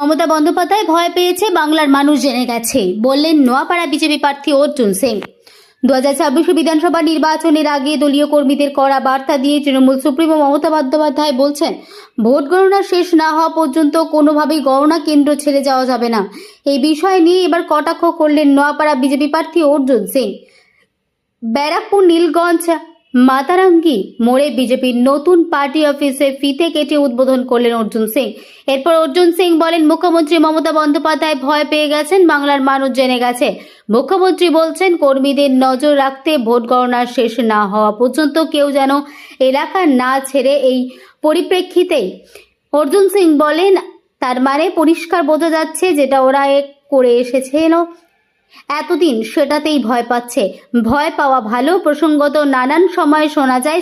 মমতা বন্দ্যোপাধ্যায় ভয় পেয়েছে, বাংলার মানুষ জেনে গেছে, বললেন নোয়াপাড়া বিজেপি প্রার্থী অর্জুন সিং। 2026 বিধানসভা নির্বাচনের আগে দলীয় কর্মীদের কড়া বার্তা দিয়ে তৃণমূল সুপ্রিমো মমতা বন্দ্যোপাধ্যায় বলছেন, ভোট গণনা শেষ না হওয়া পর্যন্ত কোনোভাবেই গণনা কেন্দ্র ছেড়ে যাওয়া যাবে না। এই বিষয় নিয়ে এবার কটাক্ষ করলেন নোয়াপাড়া বিজেপি প্রার্থী অর্জুন সিং। ব্যারাকপুর নীলগঞ্জ মাতারাঙ্গি মোড়ে বিজেপির নতুন পার্টি অফিসে ফিতে কেটে উদ্বোধন করলেন অর্জুন সিং। এরপর অর্জুন সিং বলেন, মুখ্যমন্ত্রী মমতা বন্দ্যোপাধ্যায় ভয় পেয়ে গেছেন, বাংলার মানুষ জেনে গেছে। মুখ্যমন্ত্রী বলছেন, কর্মীদের নজর রাখতে ভোট গণনা শেষ না হওয়া পর্যন্ত কেউ যেন এলাকা না ছেড়ে। এই পরিপ্রেক্ষিতেই অর্জুন সিং বলেন, তার মানে পরিষ্কার বোঝা যাচ্ছে যেটা ওরা করে এসেছিল এতদিন সেটাতেই ভয় পাচ্ছে। ভয় পাওয়া ভালো। প্রসঙ্গত নানান সময় শোনা যায়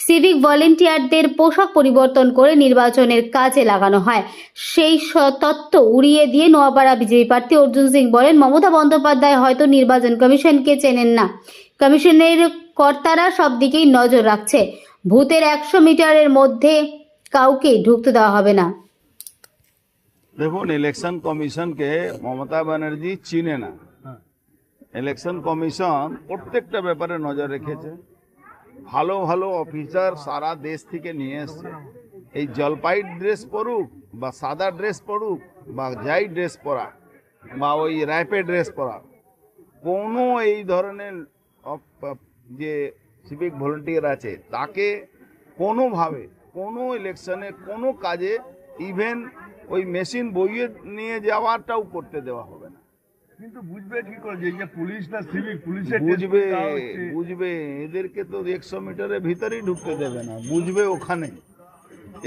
সিভিক ভলেন্টিয়ারদের পোশাক পরিবর্তন করে নির্বাচনের কাজে লাগানো হয়। সেই তত্ত্ব উড়িয়ে দিয়ে নোয়াপাড়া বিজেপি প্রার্থী অর্জুন সিং বলেন, মমতা বন্দ্যোপাধ্যায় হয়তো নির্বাচন কমিশনকে চেনেন না। কমিশনের কর্তারা সব দিকেই নজর রাখছে। ভূতের 100 মিটারের মধ্যে কাউকে ঢুকতে দেওয়া হবে না। দেখুন, ইলেকশন কমিশনকে মমতা ব্যানার্জি চিনে না। ইলেকশন কমিশন প্রত্যেকটা ব্যাপারে নজর রেখেছে। ভালো ভালো অফিসার সারা দেশ থেকে নিয়ে এসছে। এই জলপাই ড্রেস পরুক বা সাদা ড্রেস পরুক বা যাই ড্রেস পরা বা ওই র্যাপে ড্রেস পরা, কোনো এই ধরনের যে সিভিক ভলেন্টিয়ার আছে তাকে কোনোভাবে কোনো ইলেকশনে কোনো কাজে ইভেন ওই মেশিন বইয়ে নিয়ে যাওয়াটাও করতে দেওয়া হবে না। কিন্তু বুঝবে কি করে যে পুলিশ না সিভিক? বুঝবে এদেরকে তো 100 মিটারের ভিতরেই ঢুকতে দেবে না। বুঝবে ওখানে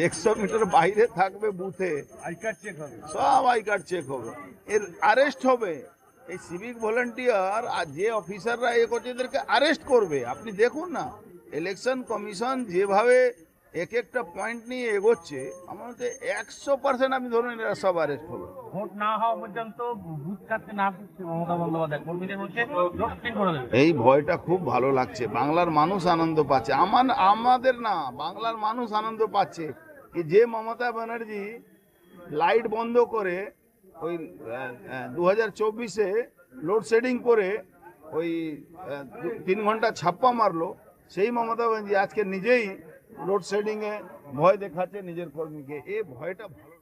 100 মিটার বাইরে থাকবে বুথে, আই কার্ড চেক হবে, সব আই কার্ড চেক হবে, এর আরেস্ট হবে। এই সিভিক ভলেন্টিয়ার আর যে অফিসাররা এ করছে এদেরকে আরেস্ট করবে। আপনি দেখুন না ইলেকশন কমিশন যেভাবে এক একটা পয়েন্ট নিয়ে এগোচ্ছে, আমার মতে 100% আমি ধরুন এরা সব আরেস্ট হবে। ভোট না হওয়া পর্যন্ত বুথ কাটতে না পারছে মমতা বন্দ্যোপাধ্যায় কর্মীদের বলছে রোস্টিং করে দেবে। এই ভয়টা খুব ভালো লাগছে। বাংলার মানুষ আনন্দ পাচ্ছে, আমাদের না, বাংলার মানুষ আনন্দ পাচ্ছে কি যে মমতা ব্যানার্জি লাইট বন্ধ করে ওই 2024-এ লোডশেডিং করে ওই 3 ঘন্টা ছাপ্পা মারলো, সেই মমতা ব্যানার্জি আজকে নিজেই লোডশেডিংয়ে ভয় দেখাচ্ছে নিজের কর্মীকে। এই ভয়টা ভালো।